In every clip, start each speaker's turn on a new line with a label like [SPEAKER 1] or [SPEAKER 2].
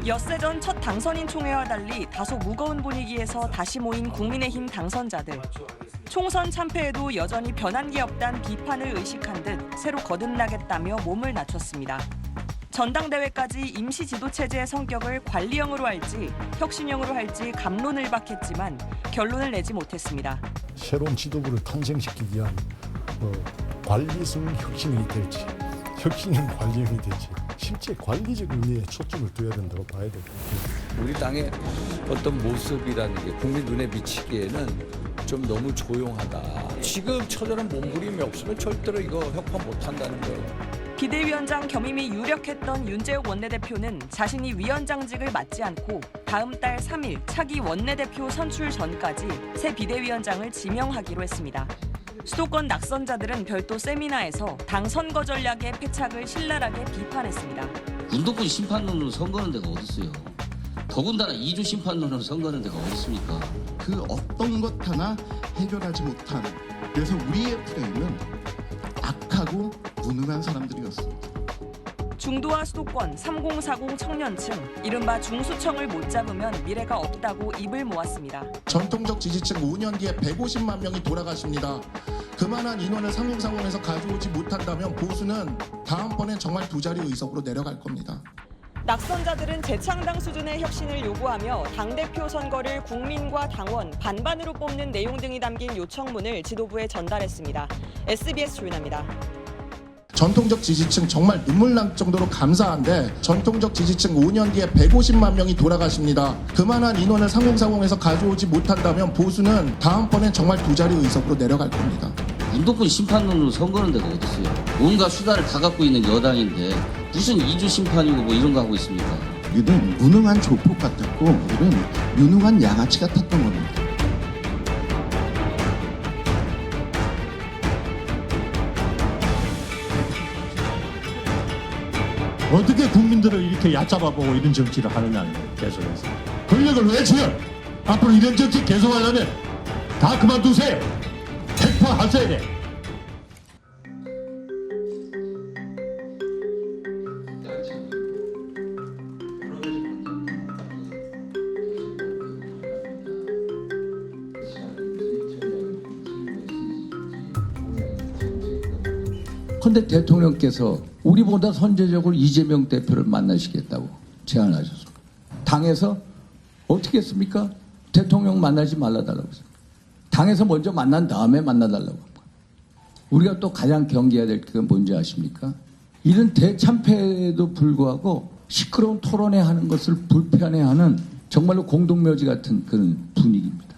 [SPEAKER 1] 엿새 전 첫 당선인 총회와 달리 다소 무거운 분위기에서 다시 모인 국민의힘 당선자들. 총선 참패에도 여전히 변한 게 없다는 비판을 의식한 듯 새로 거듭나겠다며 몸을 낮췄습니다. 전당대회까지 임시 지도체제의 성격을 관리형으로 할지 혁신형으로 할지 갑론을박했지만 결론을 내지 못했습니다.
[SPEAKER 2] 새로운 지도부를 탄생시키기 위한 관리성 혁신이 될지 혁신형 관리형이 될지 실제 관리적 의미에 초점을 둬야 된다고 봐야 됩니다.
[SPEAKER 3] 우리 당의 어떤 모습이라는 게 국민 눈에 미치기에는 좀 너무 조용하다. 지금 처절한 몸부림이 없으면 절대로 이거 혁파 못한다는 거예요.
[SPEAKER 1] 비대위원장 겸임이 유력했던 윤재욱 원내대표는 자신이 위원장직을 맡지 않고 다음 달 3일 차기 원내대표 선출 전까지 새 비대위원장을 지명하기로 했습니다. 수도권 낙선자들은 별도 세미나에서 당 선거 전략의 패착을 신랄하게 비판했습니다.
[SPEAKER 4] 운동권 심판론으로 선거하는 데가 어딨어요. 더군다나 2조 심판론으로 선거하는 데가 어딨습니까.
[SPEAKER 5] 그 어떤 것 하나 해결하지 못한, 그래서 우리의 프레임은 악하고 무능한 사람들이었습니다.
[SPEAKER 1] 중도와 수도권 3040 청년층, 이른바 중수청을 못 잡으면 미래가 없다고 입을 모았습니다.
[SPEAKER 5] 전통적 지지층 5년 뒤에 150만 명이 돌아가십니다. 그만한 인원을 3040에서 가져오지 못한다면 보수는 다음번엔 정말 두 자리 의석으로 내려갈 겁니다.
[SPEAKER 1] 낙선자들은 재창당 수준의 혁신을 요구하며 당대표 선거를 국민과 당원 반반으로 뽑는 내용 등이 담긴 요청문을 지도부에 전달했습니다. SBS 조윤아입니다.
[SPEAKER 5] 전통적 지지층 정말 눈물 날 정도로 감사한데 전통적 지지층 5년 뒤에 150만 명이 돌아가십니다. 그만한 인원을 3040에서 가져오지 못한다면 보수는 다음번엔 정말 두 자리 의석으로 내려갈 겁니다.
[SPEAKER 4] 운동권 심판론으로 선거하는 데가 어딨어요. 온갖 수단을 다 갖고 있는 여당인데 무슨 2조 심판이고 뭐 이런 거 하고 있습니까.
[SPEAKER 5] 우리는 무능한 조폭 같았고 우리는 유능한 양아치 같았던 겁니다.
[SPEAKER 6] 어떻게 국민들을 이렇게 얕잡아보고 이런 정치를 하느냐는 거예요, 계속해서. 권력을 왜 줘요? 앞으로 이런 정치 계속하려면 다 그만두세요. 백파하셔야 돼.
[SPEAKER 3] 그런데 대통령께서 우리보다 선제적으로 이재명 대표를 만나시겠다고 제안하셨습니다. 당에서 어떻게 했습니까? 대통령 만나지 말아달라고 했습니다. 당에서 먼저 만난 다음에 만나달라고 합니다. 우리가 또 가장 경계해야 될 게 뭔지 아십니까? 이런 대참패에도 불구하고 시끄러운 토론회 하는 것을 불편해하는 정말로 공동묘지 같은 그런 분위기입니다.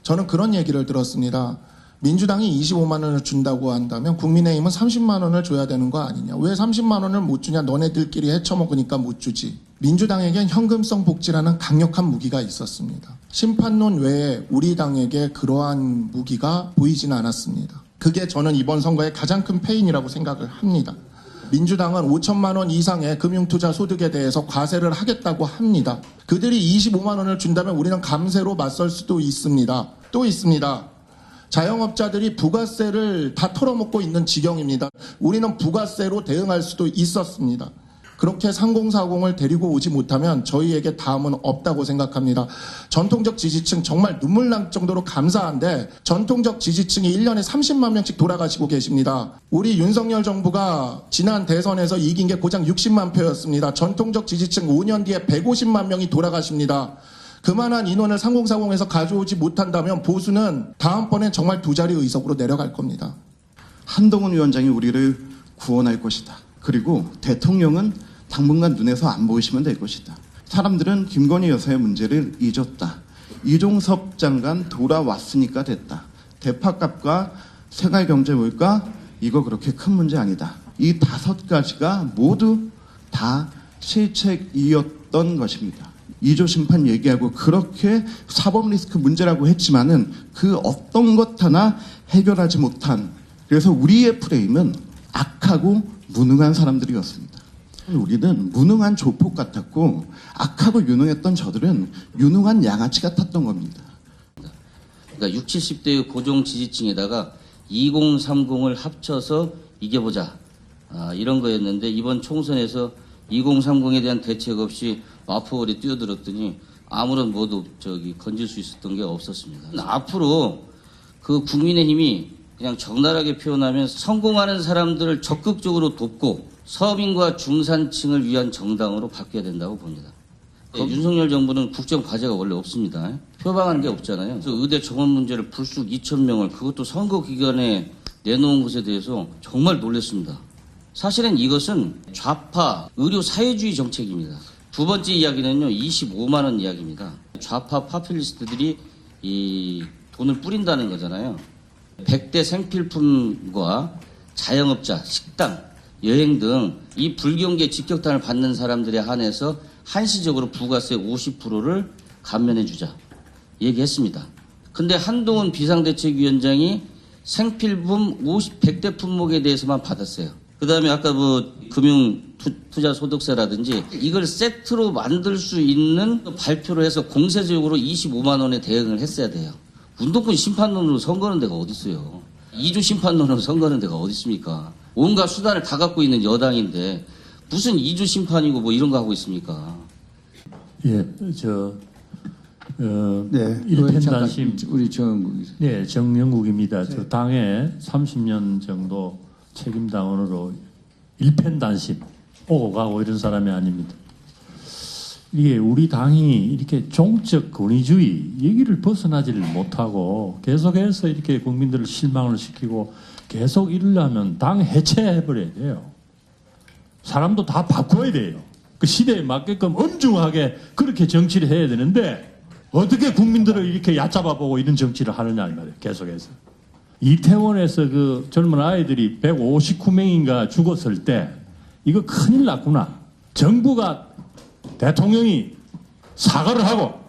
[SPEAKER 5] 저는 그런 얘기를 들었습니다. 민주당이 25만 원을 준다고 한다면 국민의힘은 30만 원을 줘야 되는 거 아니냐. 왜 30만 원을 못 주냐. 너네들끼리 헤쳐먹으니까 못 주지. 민주당에겐 현금성 복지라는 강력한 무기가 있었습니다. 심판론 외에 우리 당에게 그러한 무기가 보이지는 않았습니다. 그게 저는 이번 선거의 가장 큰 패인이라고 생각을 합니다. 민주당은 5천만 원 이상의 금융투자 소득에 대해서 과세를 하겠다고 합니다. 그들이 25만 원을 준다면 우리는 감세로 맞설 수도 있습니다. 또 있습니다. 자영업자들이 부가세를 다 털어먹고 있는 지경입니다. 우리는 부가세로 대응할 수도 있었습니다. 그렇게 3040을 데리고 오지 못하면 저희에게 다음은 없다고 생각합니다. 전통적 지지층 정말 눈물 날 정도로 감사한데 전통적 지지층이 1년에 30만 명씩 돌아가시고 계십니다. 우리 윤석열 정부가 지난 대선에서 이긴 게 고작 60만 표였습니다. 전통적 지지층 5년 뒤에 150만 명이 돌아가십니다. 그만한 인원을 3040에서 가져오지 못한다면 보수는 다음번엔 정말 두 자리 의석으로 내려갈 겁니다.
[SPEAKER 7] 한동훈 위원장이 우리를 구원할 것이다. 그리고 대통령은 당분간 눈에서 안 보이시면 될 것이다. 사람들은 김건희 여사의 문제를 잊었다. 이종섭 장관 돌아왔으니까 됐다. 대파값과 생활경제 물가 이거 그렇게 큰 문제 아니다. 이 5가지가 모두 다 실책이었던 것입니다. 2조 심판 얘기하고 그렇게 사법 리스크 문제라고 했지만은 그 어떤 것 하나 해결하지 못한, 그래서 우리의 프레임은 악하고 무능한 사람들이었습니다. 우리는 무능한 조폭 같았고 악하고 유능했던 저들은 유능한 양아치 같았던 겁니다.
[SPEAKER 4] 그러니까 60, 70대의 고정 지지층에다가 2030을 합쳐서 이겨보자. 이런 거였는데 이번 총선에서 2030에 대한 대책 없이 마포월에 뛰어들었더니 아무런 뭐도 건질 수 있었던 게 없었습니다. 앞으로 그 국민의힘이 그냥 적나라하게 표현하면 성공하는 사람들을 적극적으로 돕고 서민과 중산층을 위한 정당으로 바뀌어야 된다고 봅니다. 윤석열 정부는 국정 과제가 원래 없습니다. 표방한 게 없잖아요. 그래서 의대 정원 문제를 불쑥 2,000명을 그것도 선거 기간에 내놓은 것에 대해서 정말 놀랐습니다. 사실은 이것은 좌파 의료 사회주의 정책입니다. 두 번째 이야기는요, 25만 원 이야기입니다. 좌파 파퓰리스트들이 이 돈을 뿌린다는 거잖아요. 100대 생필품과 자영업자, 식당, 여행 등 이 불경제 직격탄을 받는 사람들에 한해서 한시적으로 부가세 50%를 감면해 주자 얘기했습니다. 근데 한동훈 비상대책위원장이 생필품 100대 품목에 대해서만 받았어요. 그 다음에 아까 금융투자소득세라든지 이걸 세트로 만들 수 있는 발표를 해서 공세적으로 25만 원에 대응을 했어야 돼요. 운동권 심판론으로 선거는 데가 어디 있어요. 2조 심판론으로 선거는 데가 어디 있습니까? 온갖 수단을 다 갖고 있는 여당인데 무슨 2조 심판이고 뭐 이런 거 하고 있습니까?
[SPEAKER 6] 예, 일편단심
[SPEAKER 3] 우리 정영국 기자.
[SPEAKER 6] 네, 정영국입니다. 저 당에 30년 정도 책임당원으로 일편단심 오고 가고 이런 사람이 아닙니다. 이게 우리 당이 이렇게 종적 권위주의 얘기를 벗어나지를 못하고 계속해서 이렇게 국민들을 실망을 시키고 계속 이러려면 당 해체해버려야 돼요. 사람도 다 바꿔야 돼요. 그 시대에 맞게끔 엄중하게 그렇게 정치를 해야 되는데 어떻게 국민들을 이렇게 얕잡아보고 이런 정치를 하느냐 이 말이에요. 계속해서. 이태원에서 그 젊은 아이들이 159명인가 죽었을 때 이거 큰일 났구나. 정부가 대통령이 사과를 하고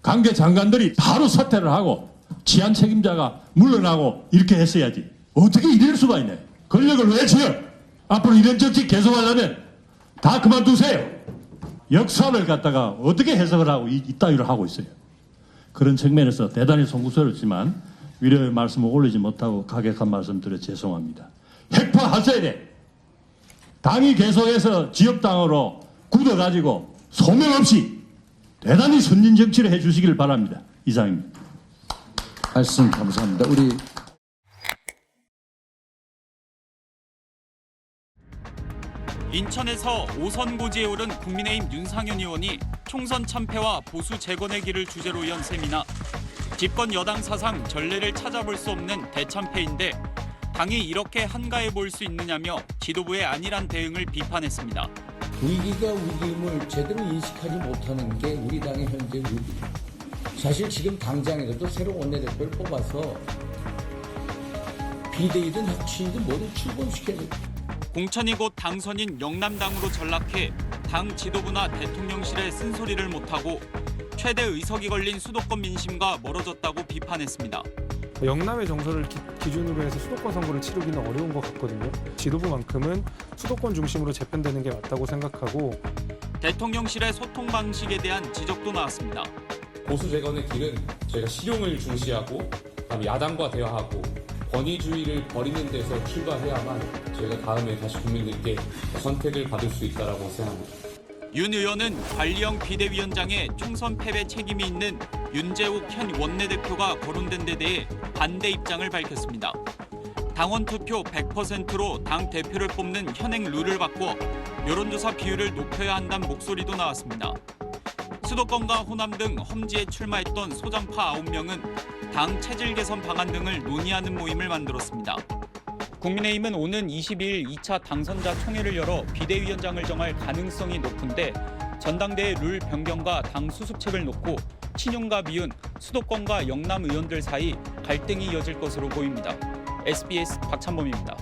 [SPEAKER 6] 관계 장관들이 바로 사퇴를 하고 치안 책임자가 물러나고 이렇게 했어야지. 어떻게 이럴 수가 있네. 권력을 왜 쥐어? 앞으로 이런 정치 계속하려면 다 그만두세요. 역사를 갖다가 어떻게 해석을 하고 이따위로 하고 있어요. 그런 측면에서 대단히 송구스럽지만 위로의 말씀을 올리지 못하고 가격한 말씀 드려 죄송합니다. 핵파하셔야 돼. 당이 계속해서 지역당으로 굳어가지고 소명 없이 대단히 선진 정치를 해주시기를 바랍니다. 이상입니다.
[SPEAKER 3] 말씀 감사합니다. 우리
[SPEAKER 8] 인천에서 5선 고지에 오른 국민의힘 윤상현 의원이 총선 참패와 보수 재건의 길을 주제로 연 세미나. 집권 여당 사상 전례를 찾아볼 수 없는 대참패인데 당이 이렇게 한가해 보일 수 있느냐며 지도부의 안일한 대응을 비판했습니다.
[SPEAKER 9] 위기가 위기임을 제대로 인식하지 못하는 게 우리 당의 현재 위기입니다. 사실 지금 당장에서도 새로 원내대표를 뽑아서 비대위든 혁신이든 뭐든 출범시켜야 됩니다.
[SPEAKER 8] 공천이 곧 당선인 영남당으로 전락해 당 지도부나 대통령실에 쓴소리를 못하고 최대 의석이 걸린 수도권 민심과 멀어졌다고 비판했습니다.
[SPEAKER 10] 영남의 정서를 기준으로 해서 수도권 선거를 치르기는 어려운 것 같거든요. 지도부만큼은 수도권 중심으로 재편되는 게 맞다고 생각하고
[SPEAKER 8] 대통령실의 소통 방식에 대한 지적도 나왔습니다.
[SPEAKER 11] 보수 재건의 길은 저희가 실용을 중시하고 야당과 대화하고 권위주의를 버리는 데서 출발해야만 저희가 다음에 다시 국민들께 선택을 받을 수 있다고 생각합니다.
[SPEAKER 8] 윤 의원은 관리형 비대위원장의 총선 패배 책임이 있는 윤재욱 현 원내대표가 거론된 데 대해 반대 입장을 밝혔습니다. 당원 투표 100%로 당 대표를 뽑는 현행 룰을 바꿔 여론조사 비율을 높여야 한다는 목소리도 나왔습니다. 수도권과 호남 등 험지에 출마했던 소장파 9명은 당 체질 개선 방안 등을 논의하는 모임을 만들었습니다. 국민의힘은 오는 22일 2차 당선자 총회를 열어 비대위원장을 정할 가능성이 높은데 전당대회 룰 변경과 당 수습책을 놓고 친윤과 미윤, 수도권과 영남 의원들 사이 갈등이 이어질 것으로 보입니다. SBS 박찬범입니다.